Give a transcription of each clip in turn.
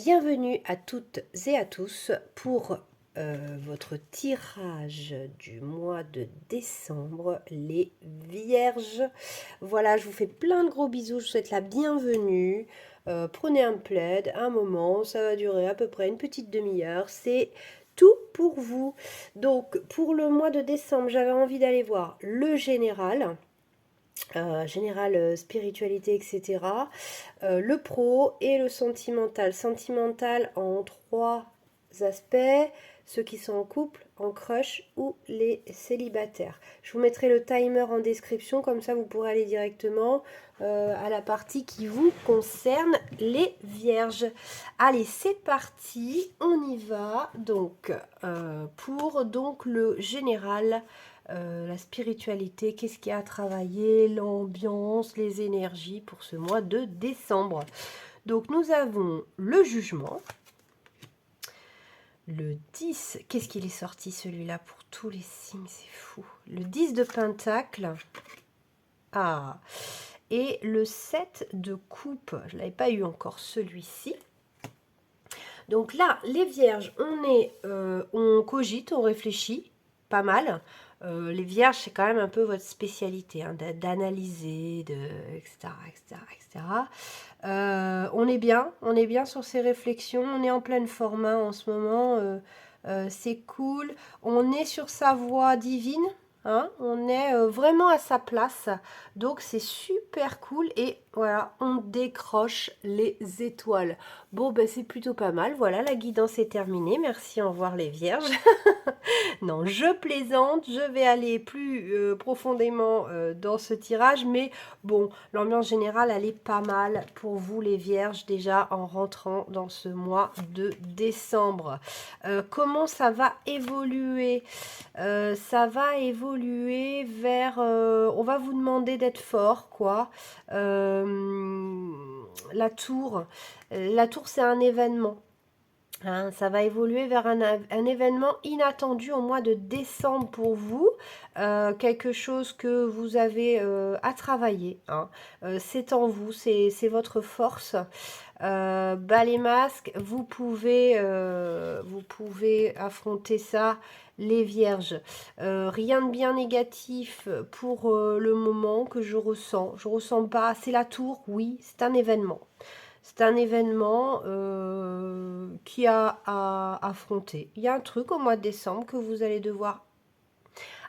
Bienvenue à toutes et à tous pour votre tirage du mois de décembre, les Vierges. Voilà, je vous fais plein de gros bisous, je vous souhaite la bienvenue. Prenez un plaid, un moment, ça va durer à peu près une petite demi-heure. C'est tout pour vous. Donc, pour le mois de décembre, j'avais envie d'aller voir le général. Général, spiritualité, etc. Le pro et le sentimental. Sentimental en trois aspects, ceux qui sont en couple, en crush ou les célibataires. Je vous mettrai le timer en description, comme ça vous pourrez aller directement à la partie qui vous concerne, les vierges. Allez, c'est parti, on y va. Donc, pour donc, le général, la spiritualité, qu'est-ce qu'il y a à travailler, l'ambiance, les énergies pour ce mois de décembre. Donc nous avons le jugement, le 10, qu'est-ce qu'il est sorti celui-là pour tous les signes, c'est fou. Le 10 de pentacle, et le 7 de coupe, je ne l'avais pas eu encore celui-ci. Donc là, les vierges, on cogite, on réfléchit, pas mal. Les vierges, c'est quand même un peu votre spécialité, hein, d'analyser, etc., etc., etc. On est bien sur ces réflexions, on est en pleine forme hein, en ce moment, c'est cool. On est sur sa voie divine, hein, on est vraiment à sa place, donc c'est super cool et voilà, on décroche les étoiles. Bon, ben c'est plutôt pas mal, voilà, la guidance est terminée, merci, au revoir les vierges. Non, je plaisante, je vais aller plus profondément dans ce tirage, mais bon, l'ambiance générale, elle est pas mal pour vous les vierges, déjà en rentrant dans ce mois de décembre. Comment ça va évoluer? Ça va évoluer vers... on va vous demander d'être fort, quoi. La tour, c'est un événement. Hein, ça va évoluer vers un événement inattendu au mois de décembre pour vous, quelque chose que vous avez à travailler. Hein. C'est en vous, c'est votre force. Les masques, vous pouvez affronter ça, les vierges. Rien de bien négatif pour le moment que je ressens. Je ressens pas, c'est la tour, oui, c'est un événement. C'est un événement qui a à affronter. Il y a un truc au mois de décembre que vous allez devoir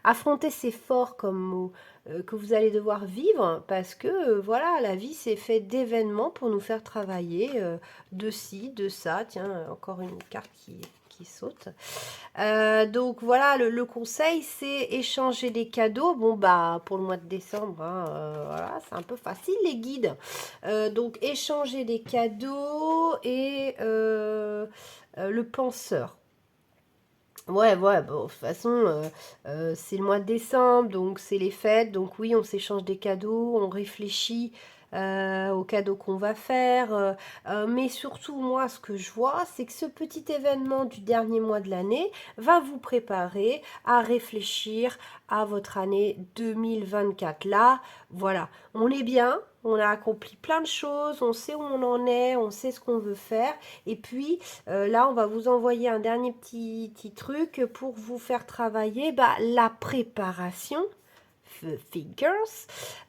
affronter, c'est fort comme mot, que vous allez devoir vivre parce que voilà, la vie c'est fait d'événements pour nous faire travailler de ci, de ça. Tiens, encore une carte qui saute. Donc voilà, le conseil c'est échanger des cadeaux. Bon bah pour le mois de décembre, hein, voilà, c'est un peu facile les guides. Donc échanger des cadeaux et le penseur. Ouais, bon, de toute façon, c'est le mois de décembre, donc c'est les fêtes, donc oui, on s'échange des cadeaux, on réfléchit aux cadeaux qu'on va faire, mais surtout, moi, ce que je vois, c'est que ce petit événement du dernier mois de l'année va vous préparer à réfléchir à votre année 2024. Là, voilà, on est bien, on a accompli plein de choses, on sait où on en est, on sait ce qu'on veut faire, et puis là, on va vous envoyer un dernier petit truc pour vous faire travailler la préparation, figures,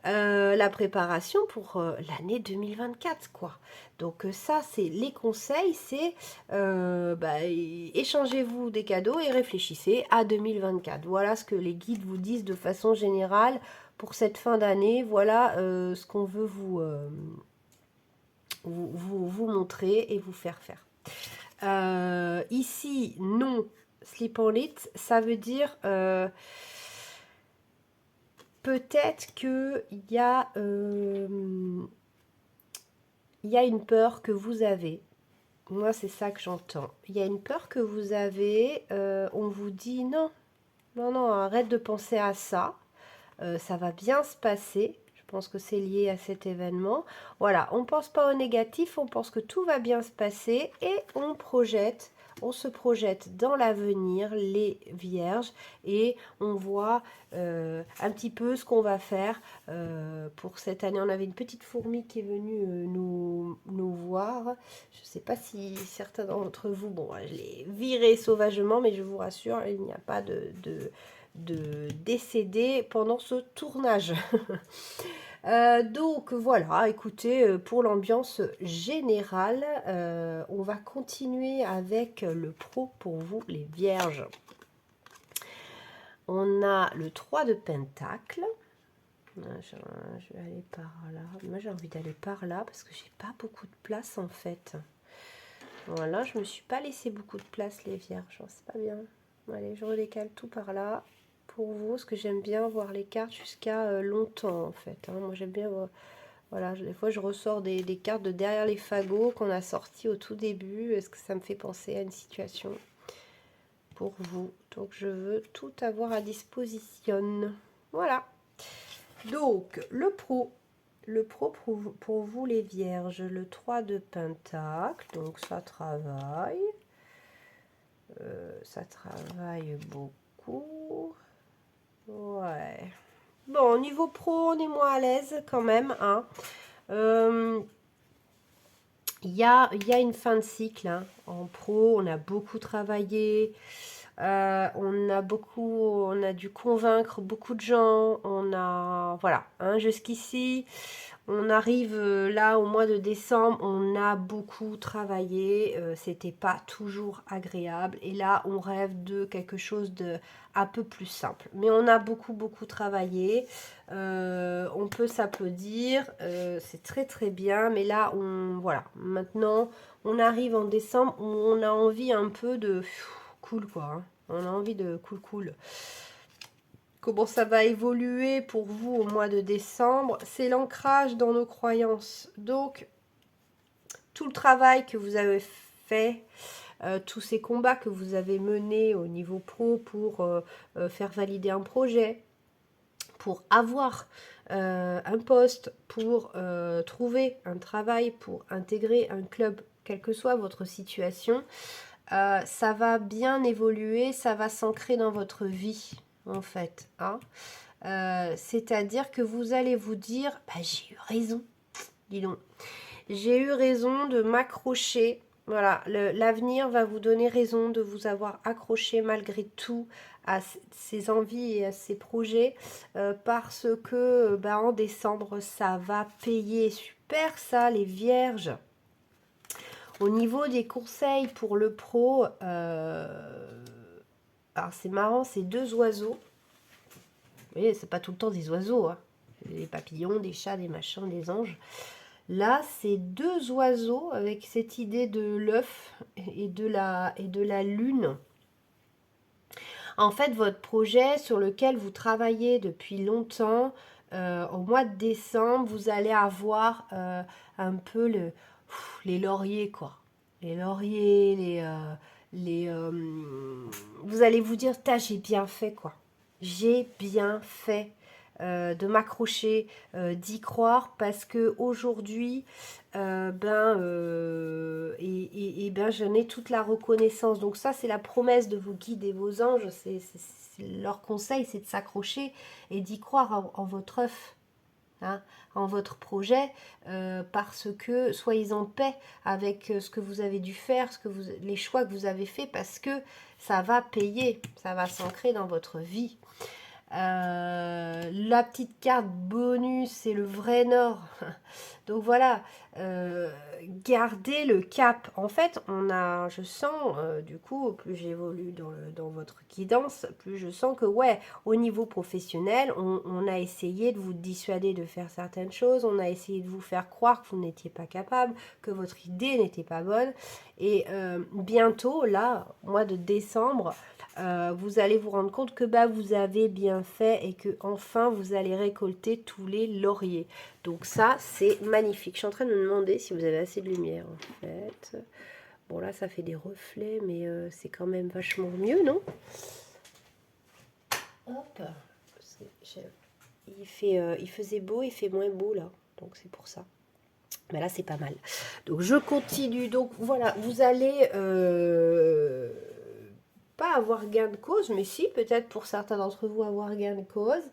la préparation pour l'année 2024, quoi. Donc ça, c'est les conseils, c'est échangez-vous des cadeaux et réfléchissez à 2024. Voilà ce que les guides vous disent de façon générale pour cette fin d'année. Voilà ce qu'on veut vous montrer et vous faire faire. Ici, non, sleep on it, ça veut dire peut-être qu'il y a une peur que vous avez. Moi, c'est ça que j'entends. Il y a une peur que vous avez. On vous dit non, non, arrête de penser à ça. Ça va bien se passer. Je pense que c'est lié à cet événement. Voilà, on ne pense pas au négatif, on pense que tout va bien se passer et on projette on se projette dans l'avenir, les vierges, et on voit un petit peu ce qu'on va faire pour cette année. On avait une petite fourmi qui est venue nous voir. Je ne sais pas si certains d'entre vous, bon, je l'ai viré sauvagement, mais je vous rassure, il n'y a pas de décédé pendant ce tournage. Donc voilà, écoutez, pour l'ambiance générale, on va continuer avec le pro pour vous les vierges. On a le 3 de Pentacle. Je vais aller par là. Moi j'ai envie d'aller par là parce que j'ai pas beaucoup de place en fait. Voilà, je me suis pas laissé beaucoup de place les vierges, c'est pas bien. Allez, je redécale tout par là pour vous, parce que j'aime bien voir les cartes jusqu'à longtemps en fait. Hein. Moi j'aime bien voir, voilà, des fois je ressors des cartes de derrière les fagots qu'on a sortis au tout début, est-ce que ça me fait penser à une situation pour vous. Donc je veux tout avoir à disposition. Voilà. Donc le pro pour vous les vierges, le 3 de Pentacle, donc ça travaille. Ça travaille beaucoup. Ouais. Bon, au niveau pro, on est moins à l'aise quand même. Hein. Y a une fin de cycle. Hein. En pro, on a beaucoup travaillé. On a dû convaincre beaucoup de gens. On a, voilà, hein, jusqu'ici. On arrive là au mois de décembre, on a beaucoup travaillé, c'était pas toujours agréable et là on rêve de quelque chose de un peu plus simple. Mais on a beaucoup travaillé, on peut s'applaudir, c'est très très bien. Mais là voilà, maintenant on arrive en décembre où on a envie un peu de cool quoi, hein. On a envie de cool. Comment ça va évoluer pour vous au mois de décembre? C'est l'ancrage dans nos croyances. Donc, tout le travail que vous avez fait, tous ces combats que vous avez menés au niveau pro pour faire valider un projet, pour avoir un poste, pour trouver un travail, pour intégrer un club, quelle que soit votre situation, ça va bien évoluer, ça va s'ancrer dans votre vie en fait, hein. C'est-à-dire que vous allez vous dire, bah, j'ai eu raison, dis donc, j'ai eu raison de m'accrocher. Voilà, l'avenir va vous donner raison de vous avoir accroché malgré tout à ces envies et à ces projets, parce que bah, en décembre, ça va payer. Super ça, les vierges. Au niveau des conseils pour le pro, alors c'est marrant, c'est deux oiseaux. Vous voyez, c'est pas tout le temps des oiseaux, hein. Des papillons, des chats, des machins, des anges. Là, c'est deux oiseaux avec cette idée de l'œuf et de la lune. En fait, votre projet sur lequel vous travaillez depuis longtemps, au mois de décembre, vous allez avoir un peu les lauriers, quoi. Les lauriers, vous allez vous dire, j'ai bien fait, quoi. J'ai bien fait de m'accrocher, d'y croire, parce que aujourd'hui, j'en ai toute la reconnaissance. Donc ça, c'est la promesse de vos guides et vos anges. Leur conseil, c'est de s'accrocher et d'y croire en votre œuf. Hein, en votre projet, parce que soyez en paix avec ce que vous avez dû faire, les choix que vous avez faits, parce que ça va payer, ça va s'ancrer dans votre vie. La petite carte bonus, c'est le vrai nord. Donc voilà, gardez le cap. En fait, je sens, du coup, plus j'évolue dans votre guidance, plus je sens que, ouais, au niveau professionnel, on a essayé de vous dissuader de faire certaines choses, on a essayé de vous faire croire que vous n'étiez pas capable, que votre idée n'était pas bonne. Et bientôt, là, mois de décembre, vous allez vous rendre compte que vous avez bien fait et que enfin vous allez récolter tous les lauriers. Donc ça, c'est magnifique. Je suis en train de me demander si vous avez assez de lumière en fait. Bon là, ça fait des reflets, mais c'est quand même vachement mieux, non? Hop. Il faisait beau, il fait moins beau là. Donc c'est pour ça. Mais là, c'est pas mal. Donc, je continue. Donc, voilà, vous allez pas avoir gain de cause, mais si, peut-être pour certains d'entre vous, avoir gain de cause.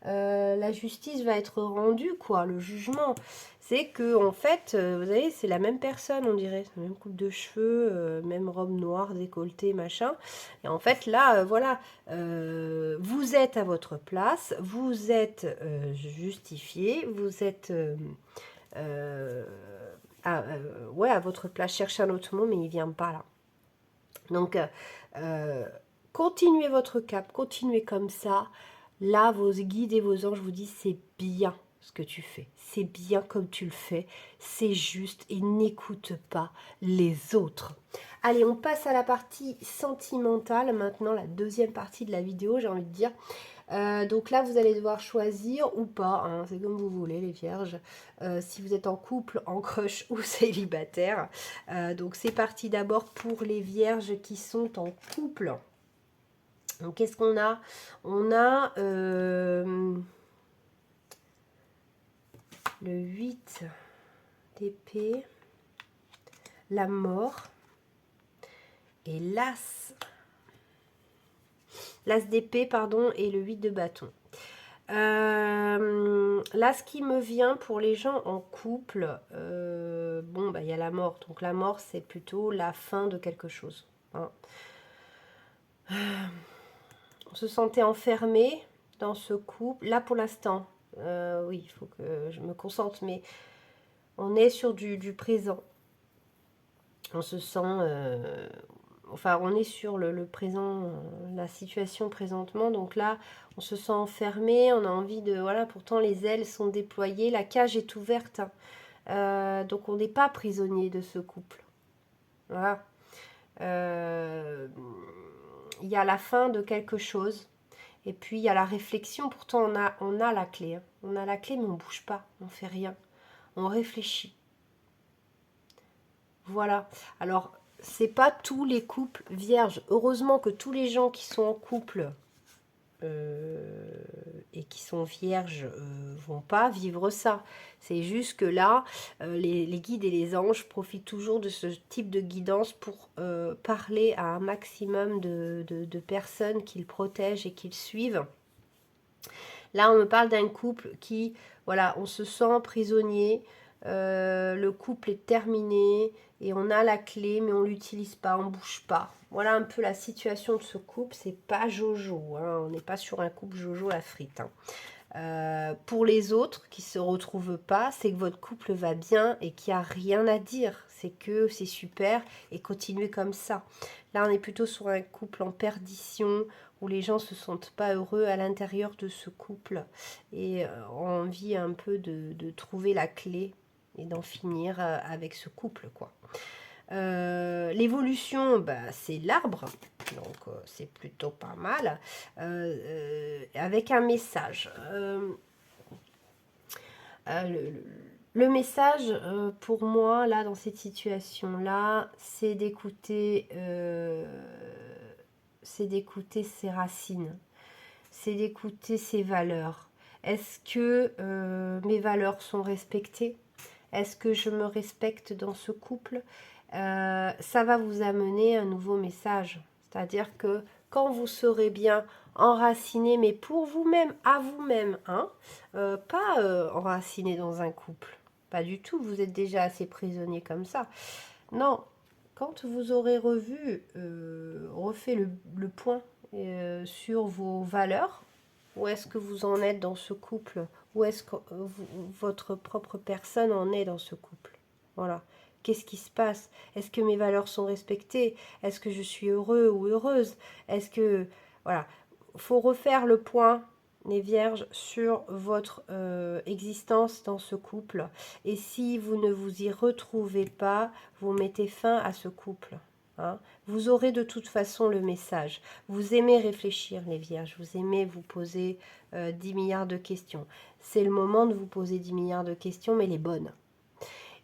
La justice va être rendue, quoi, le jugement. C'est que, en fait, vous savez, c'est la même personne, on dirait. La même coupe de cheveux, même robe noire, décolleté, machin. Et en fait, là, voilà, vous êtes à votre place, vous êtes justifié, vous êtes... ouais, à votre place, cherchez un autre mot, mais il vient pas là. Donc, continuez votre cap, continuez comme ça. Là, vos guides et vos anges vous disent, c'est bien ce que tu fais, c'est bien comme tu le fais, c'est juste et n'écoute pas les autres. Allez, on passe à la partie sentimentale, maintenant la deuxième partie de la vidéo, j'ai envie de dire. Donc là, vous allez devoir choisir ou pas, hein, c'est comme vous voulez les vierges, si vous êtes en couple, en crush ou célibataire. Donc c'est parti d'abord pour les vierges qui sont en couple. Donc qu'est-ce qu'on a? On a le 8 d'épée, la mort et l'as. L'as d'épée, pardon, et le 8 de bâton. Là, ce qui me vient pour les gens en couple, bon, bah, il y a la mort. Donc la mort, c'est plutôt la fin de quelque chose. Hein. On se sentait enfermé dans ce couple. Là, pour l'instant, oui, il faut que je me concentre, mais on est sur du présent. On se sent... enfin, on est sur le présent, la situation présentement. Donc là, on se sent enfermé, on a envie de... Voilà, pourtant les ailes sont déployées, la cage est ouverte. Donc on n'est pas prisonnier de ce couple. Voilà. Il y a la fin de quelque chose. Et puis il y a la réflexion. Pourtant on a la clé. Hein. On a la clé, mais on ne bouge pas. On ne fait rien. On réfléchit. Voilà. Alors, c'est pas tous les couples vierges. Heureusement que tous les gens qui sont en couple et qui sont vierges vont pas vivre ça. C'est juste que là, les guides et les anges profitent toujours de ce type de guidance pour parler à un maximum de personnes qu'ils protègent et qu'ils suivent. Là, on me parle d'un couple qui, voilà, on se sent prisonnier, le couple est terminé et on a la clé, mais on l'utilise pas, on bouge pas. Voilà un peu la situation de ce couple, c'est pas Jojo, hein, on n'est pas sur un couple Jojo la frite. Hein. Pour les autres qui se retrouvent pas, c'est que votre couple va bien et qu'il n'y a rien à dire. C'est que c'est super et continuez comme ça. Là, on est plutôt sur un couple en perdition où les gens se sentent pas heureux à l'intérieur de ce couple et ont envie un peu de trouver la clé et d'en finir avec ce couple, quoi. L'évolution, bah, c'est l'arbre, donc c'est plutôt pas mal, avec un message. Le message, pour moi, là, dans cette situation-là, c'est d'écouter ses racines, c'est d'écouter ses valeurs. Est-ce que mes valeurs sont respectées? Est-ce que je me respecte dans ce couple? Ça va vous amener un nouveau message. C'est-à-dire que quand vous serez bien enraciné, mais pour vous-même, à vous-même, hein, pas enraciné dans un couple. Pas du tout, vous êtes déjà assez prisonnier comme ça. Non, quand vous aurez refait le point sur vos valeurs, où est-ce que vous en êtes dans ce couple? Où est-ce que votre propre personne en est dans ce couple? Voilà. Qu'est-ce qui se passe? Est-ce que mes valeurs sont respectées? Est-ce que je suis heureux ou heureuse? Est-ce que... Voilà. Il faut refaire le point, les vierges, sur votre existence dans ce couple. Et si vous ne vous y retrouvez pas, vous mettez fin à ce couple. Hein. Vous aurez de toute façon le message. Vous aimez réfléchir, les vierges. Vous aimez vous poser 10 milliards de questions. C'est le moment de vous poser 10 milliards de questions, mais les bonnes.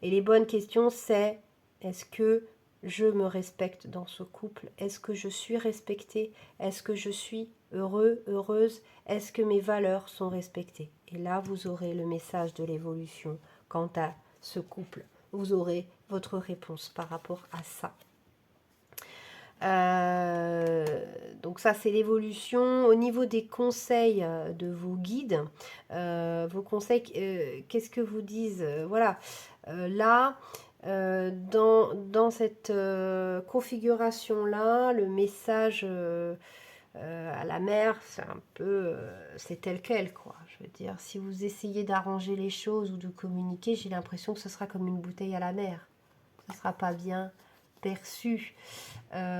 Et les bonnes questions, c'est: est-ce que je me respecte dans ce couple? Est-ce que je suis respectée? Est-ce que je suis heureux, heureuse? Est-ce que mes valeurs sont respectées? Et là, vous aurez le message de l'évolution quant à ce couple. Vous aurez votre réponse par rapport à ça. Donc ça, c'est l'évolution. Au niveau des conseils de vos guides, vos conseils, qu'est-ce que vous disent? Voilà, là, dans cette configuration-là, le message à la mère, c'est un peu, c'est tel quel, quoi. Je veux dire, si vous essayez d'arranger les choses ou de communiquer, j'ai l'impression que ce sera comme une bouteille à la mer. Ce ne sera pas bien perçu.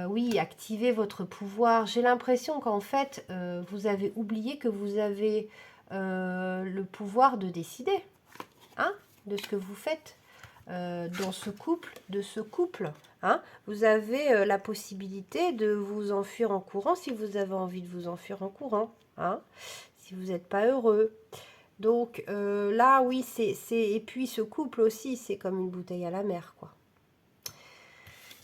Oui, activez votre pouvoir. J'ai l'impression qu'en fait, vous avez oublié que vous avez le pouvoir de décider, hein, de ce que vous faites dans ce couple, de ce couple. Hein. Vous avez la possibilité de vous enfuir en courant si vous avez envie de vous enfuir en courant, hein, si vous n'êtes pas heureux. Donc là, oui, et puis ce couple aussi, c'est comme une bouteille à la mer, quoi.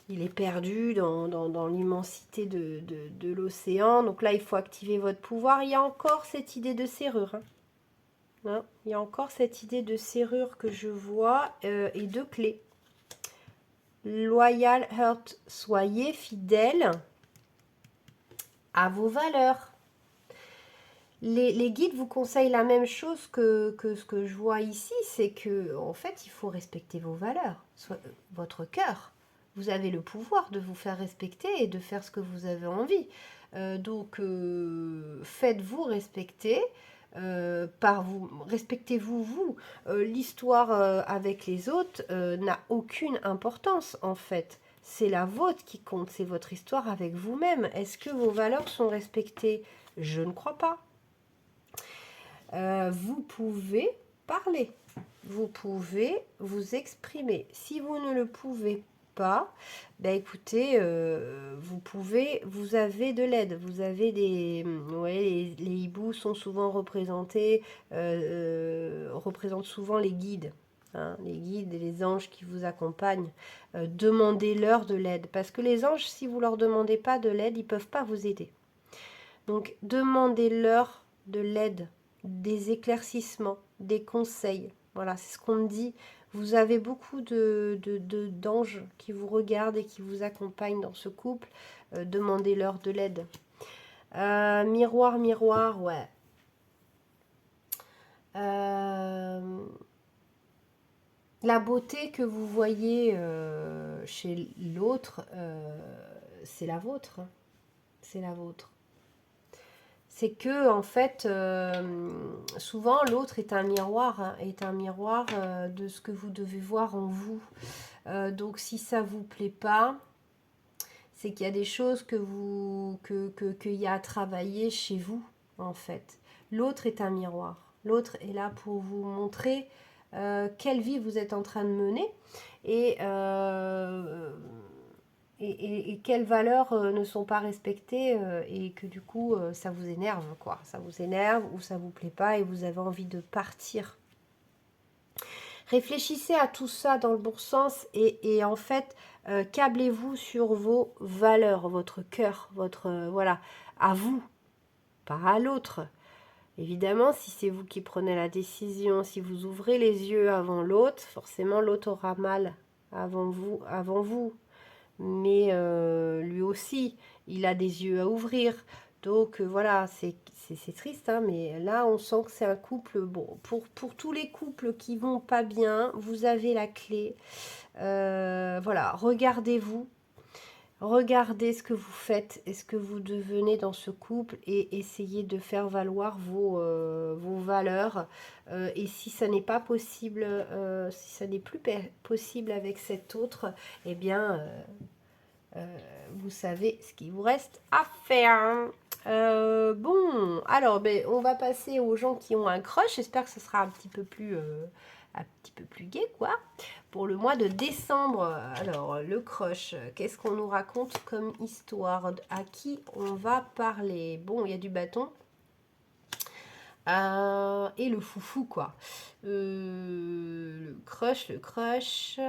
Il est perdu dans l'immensité de l'océan. Donc là, il faut activer votre pouvoir. Il y a encore cette idée de serrure. Hein. Hein, il y a encore cette idée de serrure que je vois et de clé. Loyal Heart, soyez fidèle à vos valeurs. Les guides vous conseillent la même chose que ce que je vois ici, c'est que en fait, il faut respecter vos valeurs, votre cœur. Vous avez le pouvoir de vous faire respecter et de faire ce que vous avez envie. Donc, faites-vous respecter par vous. Respectez-vous, vous. L'histoire avec les autres n'a aucune importance, en fait. C'est la vôtre qui compte, c'est votre histoire avec vous-même. Est-ce que vos valeurs sont respectées? Je ne crois pas. Vous pouvez parler, vous pouvez vous exprimer. Si vous ne le pouvez pas, ben écoutez, vous avez de l'aide. Vous avez des, ouais, les hiboux sont souvent représentés, représentent souvent les guides. Hein, les guides et les anges qui vous accompagnent, demandez-leur de l'aide. Parce que les anges, si vous ne leur demandez pas de l'aide, ils ne peuvent pas vous aider. Donc, demandez-leur de l'aide, des éclaircissements, des conseils. Voilà, c'est ce qu'on me dit. Vous avez beaucoup d'anges qui vous regardent et qui vous accompagnent dans ce couple. Demandez-leur de l'aide. Miroir, miroir, ouais. La beauté que vous voyez chez l'autre, c'est la vôtre. C'est la vôtre. C'est que en fait, souvent l'autre est un miroir, hein, de ce que vous devez voir en vous. Donc si ça vous plaît pas, c'est qu'il y a des choses qu'il y a à travailler chez vous, en fait. L'autre est un miroir. L'autre est là pour vous montrer quelle vie vous êtes en train de mener et quelles valeurs ne sont pas respectées et que du coup ça vous énerve, quoi. Ça vous énerve ou ça vous plaît pas et vous avez envie de partir. Réfléchissez à tout ça dans le bon sens et en fait, câblez-vous sur vos valeurs, votre cœur, votre voilà, à vous, pas à l'autre. Évidemment, si c'est vous qui prenez la décision, si vous ouvrez les yeux avant l'autre, forcément l'autre aura mal avant vous. Mais lui aussi, il a des yeux à ouvrir. Donc voilà, c'est triste, hein, mais là on sent que c'est un couple, bon, pour tous les couples qui vont pas bien, vous avez la clé. Voilà, regardez-vous, regardez ce que vous faites et ce que vous devenez dans ce couple et essayez de faire valoir vos valeurs. Et si ça n'est pas possible, si ça n'est plus possible avec cet autre, eh bien... vous savez ce qu'il vous reste à faire. Bon, alors ben, on va passer aux gens qui ont un crush. J'espère que ce sera un petit peu plus gai, quoi. Pour le mois de décembre. Alors, le crush, qu'est-ce qu'on nous raconte comme histoire? À qui on va parler? Bon, il y a du bâton. Et le foufou, quoi. Le crush. Le crush,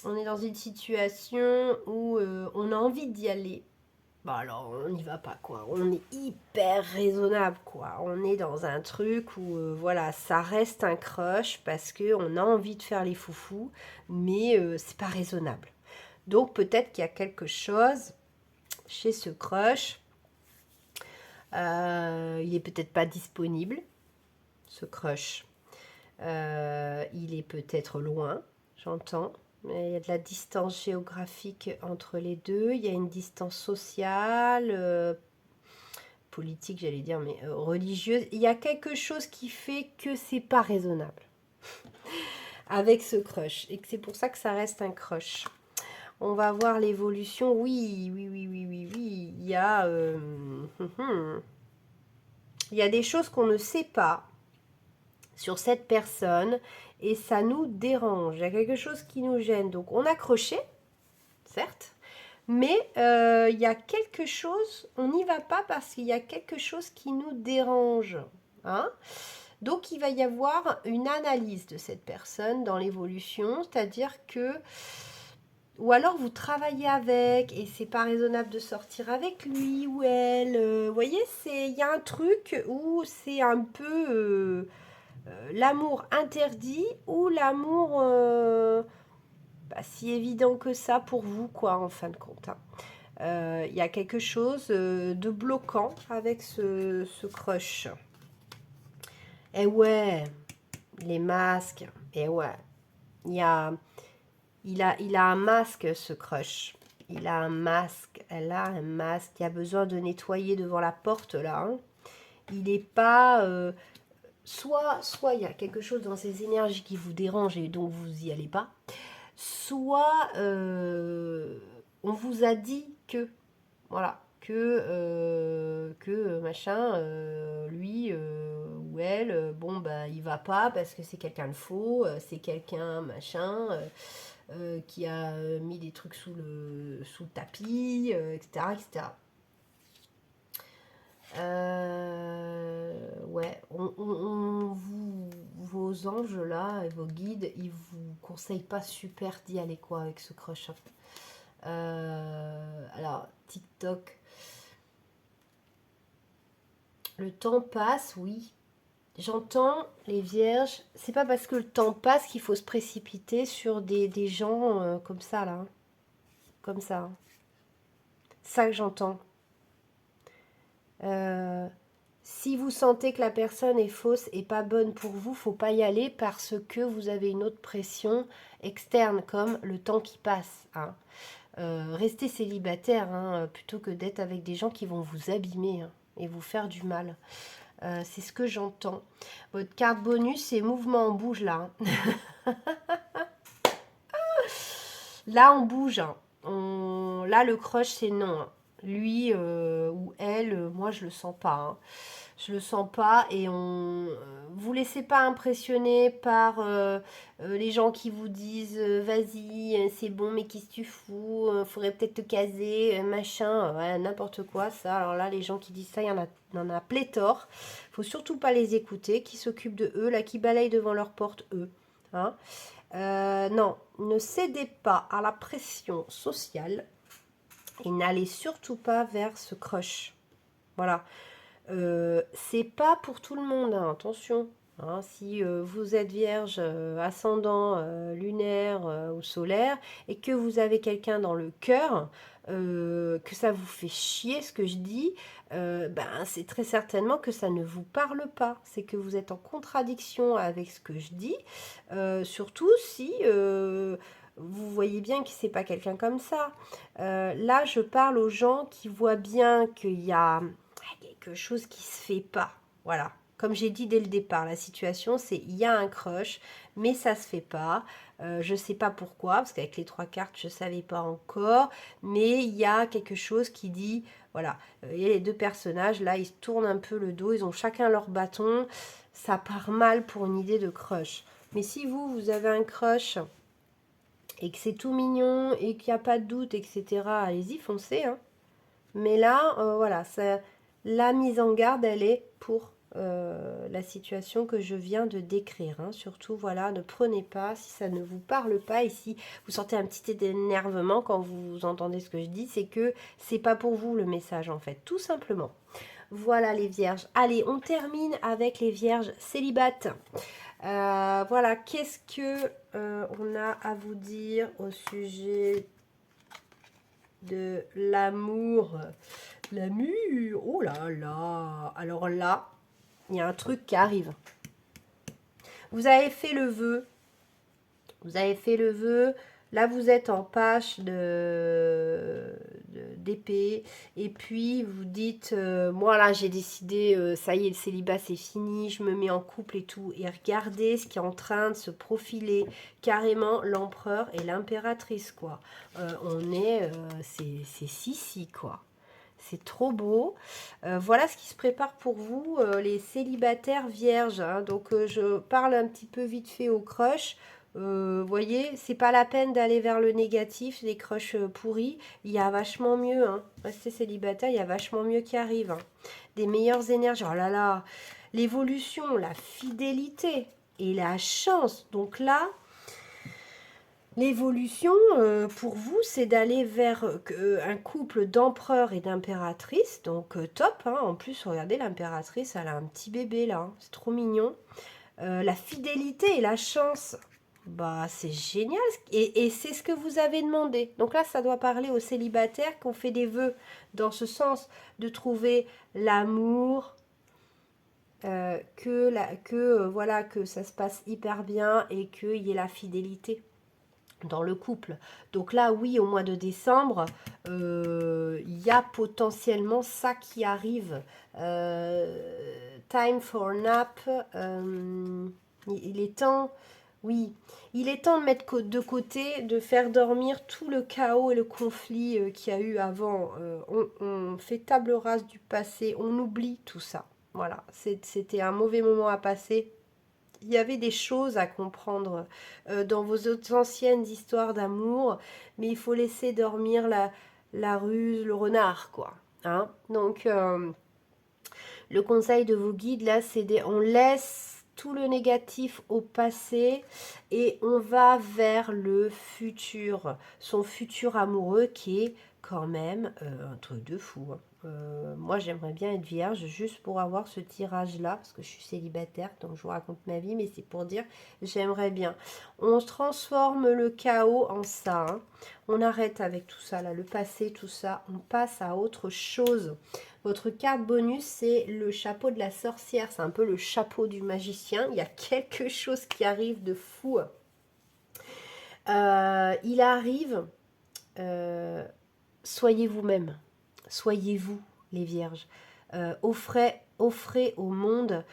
on est dans une situation où on a envie d'y aller. Bon alors on n'y va pas quoi, on est hyper raisonnable quoi, on est dans un truc où voilà, ça reste un crush parce que on a envie de faire les foufous, mais c'est pas raisonnable. Donc peut-être qu'il y a quelque chose chez ce crush, il est peut-être pas disponible, ce crush. Il est peut-être loin, j'entends. Il y a de la distance géographique entre les deux. Il y a une distance sociale, politique, j'allais dire, mais religieuse. Il y a quelque chose qui fait que c'est pas raisonnable avec ce crush et que c'est pour ça que ça reste un crush. On va voir l'évolution. Oui, oui, oui, oui, oui, oui. Il y a des choses qu'on ne sait pas sur cette personne et ça nous dérange. Il y a quelque chose qui nous gêne. Donc on a croché, certes, mais il y a quelque chose, on n'y va pas parce qu'il y a quelque chose qui nous dérange. Hein. Donc il va y avoir une analyse de cette personne dans l'évolution, c'est-à-dire que ou alors vous travaillez avec et c'est pas raisonnable de sortir avec lui ou elle. Vous voyez, il y a un truc où c'est un peu l'amour interdit ou l'amour si évident que ça pour vous, quoi, en fin de compte. Il y a quelque chose de bloquant avec ce crush. Et ouais, les masques. Et ouais, il a un masque, ce crush. Il a un masque, elle a un masque. Il y a besoin de nettoyer devant la porte, là. Hein. Il n'est pas... soit il y a quelque chose dans ces énergies qui vous dérange et donc vous n'y allez pas. Soit on vous a dit que... Voilà. Que machin, lui ou elle, bon, bah, il va pas parce que c'est quelqu'un de faux, c'est quelqu'un, machin... qui a mis des trucs sous le tapis, etc. etc. Ouais, vos anges là, et vos guides, ils vous conseillent pas super d'y aller quoi avec ce crush. Alors, TikTok. Le temps passe, oui. J'entends les vierges. C'est pas parce que le temps passe qu'il faut se précipiter sur des gens comme ça là. Hein. Comme ça. Hein. Ça que j'entends. Si vous sentez que la personne est fausse et pas bonne pour vous, faut pas y aller parce que vous avez une autre pression externe comme le temps qui passe. Hein. Restez célibataire hein, plutôt que d'être avec des gens qui vont vous abîmer hein, et vous faire du mal. C'est ce que j'entends. Votre carte bonus, c'est mouvement, on bouge là. Hein. Là, on bouge. Hein. Là, le crush, c'est non. Hein. Lui ou elle, moi, je le sens pas. Hein. Je le sens pas et vous laissez pas impressionner par les gens qui vous disent vas-y c'est bon mais qu'est-ce que tu fous faudrait peut-être te caser machin ouais, n'importe quoi ça alors là les gens qui disent ça il y en a pléthore faut surtout pas les écouter qui s'occupent de eux là qui balayent devant leur porte eux hein. Non ne cédez pas à la pression sociale et n'allez surtout pas vers ce crush voilà. C'est pas pour tout le monde, hein, attention. Hein, si vous êtes vierge, ascendant lunaire ou solaire, et que vous avez quelqu'un dans le cœur, que ça vous fait chier ce que je dis, ben, c'est très certainement que ça ne vous parle pas. C'est que vous êtes en contradiction avec ce que je dis, surtout si vous voyez bien que c'est pas quelqu'un comme ça. Là, je parle aux gens qui voient bien qu'il y a quelque chose qui se fait pas. Voilà. Comme j'ai dit dès le départ, la situation, c'est il y a un crush, mais ça se fait pas. Je sais pas pourquoi, parce qu'avec les 3 cartes, je savais pas encore. Mais il y a quelque chose qui dit, voilà, il y a les 2 personnages, là, ils se tournent un peu le dos, ils ont chacun leur bâton. Ça part mal pour une idée de crush. Mais si vous avez un crush et que c'est tout mignon et qu'il n'y a pas de doute, etc., allez-y, foncez. Hein. Mais là, voilà, ça, la mise en garde, elle est pour la situation que je viens de décrire. Hein. Surtout, voilà, ne prenez pas si ça ne vous parle pas et si vous sentez un petit énervement quand vous entendez ce que je dis, c'est que c'est pas pour vous le message en fait, tout simplement. Voilà les vierges. Allez, on termine avec les vierges célibates. Voilà, qu'est-ce que on a à vous dire au sujet de l'amour? L'amour, oh là là. Alors là, il y a un truc qui arrive. Vous avez fait le vœu. Vous avez fait le vœu. Là, vous êtes en page d'épée. Et puis, vous dites, moi là, j'ai décidé, ça y est, le célibat, c'est fini. Je me mets en couple et tout. Et regardez ce qui est en train de se profiler. Carrément, l'empereur et l'impératrice, quoi. C'est Sissi, quoi. C'est trop beau. Voilà ce qui se prépare pour vous, les célibataires vierges. Hein. Donc, je parle un petit peu vite fait au crush. Vous voyez, c'est pas la peine d'aller vers le négatif, les crushs pourris. Il y a vachement mieux. Hein. Restez célibataire, il y a vachement mieux qui arrive. Hein. Des meilleures énergies. Oh là là, l'évolution, la fidélité et la chance. Donc là, l'évolution, pour vous, c'est d'aller vers un couple d'empereur et d'impératrice. Donc, top. Hein. En plus, regardez, l'impératrice, elle a un petit bébé, là. Hein. C'est trop mignon. La fidélité et la chance, bah, c'est génial. Et c'est ce que vous avez demandé. Donc là, ça doit parler aux célibataires qui ont fait des vœux dans ce sens de trouver l'amour, voilà, que ça se passe hyper bien et qu'il y ait la fidélité dans le couple. Donc là, oui, au mois de décembre, il y a potentiellement ça qui arrive. Time for nap. Il est temps, oui, il est temps de mettre de côté, de faire dormir tout le chaos et le conflit qu'il y a eu avant. On fait table rase du passé, on oublie tout ça. Voilà, c'était un mauvais moment à passer. Il y avait des choses à comprendre dans vos autres anciennes histoires d'amour, mais il faut laisser dormir la ruse, le renard, quoi. Hein. Donc, le conseil de vos guides, là, on laisse tout le négatif au passé et on va vers le futur, son futur amoureux qui est quand même un truc de fou. Hein. Moi, j'aimerais bien être vierge juste pour avoir ce tirage-là, parce que je suis célibataire, donc je vous raconte ma vie, mais c'est pour dire, j'aimerais bien. On transforme le chaos en ça. Hein. On arrête avec tout ça, là, le passé, tout ça. On passe à autre chose. Votre carte bonus, c'est le chapeau de la sorcière. C'est un peu le chapeau du magicien. Il y a quelque chose qui arrive de fou. Il arrive... soyez vous-même. Soyez vous, les vierges. Offrez au monde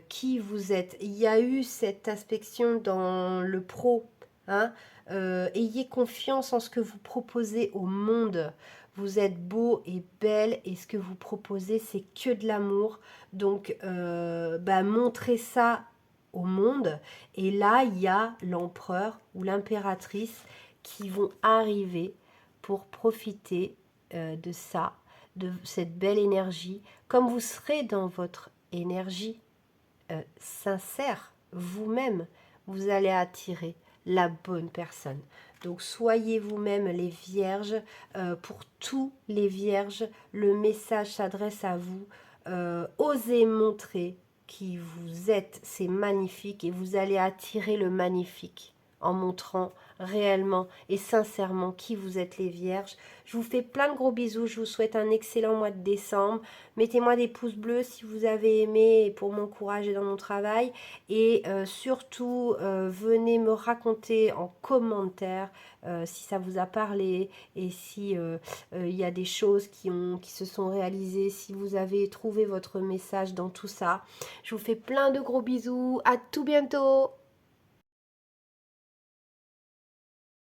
qui vous êtes. Il y a eu cette inspection dans le pro. Hein. Ayez confiance en ce que vous proposez au monde. Vous êtes beau et belle et ce que vous proposez, c'est que de l'amour. Donc, montrez ça au monde. Et là, il y a l'empereur ou l'impératrice qui vont arriver pour profiter de ça, de cette belle énergie. Comme vous serez dans votre énergie sincère, vous-même, vous allez attirer la bonne personne. Donc soyez vous-même les vierges. Pour tous les vierges, le message s'adresse à vous. Osez montrer qui vous êtes, c'est magnifique et vous allez attirer le magnifique en montrant réellement et sincèrement qui vous êtes les vierges. Je vous fais plein de gros bisous, je vous souhaite un excellent mois de décembre. Mettez-moi des pouces bleus si vous avez aimé pour m'encourager dans mon travail. Et surtout, venez me raconter en commentaire si ça vous a parlé et si il y a des choses qui se sont réalisées, si vous avez trouvé votre message dans tout ça. Je vous fais plein de gros bisous, à tout bientôt.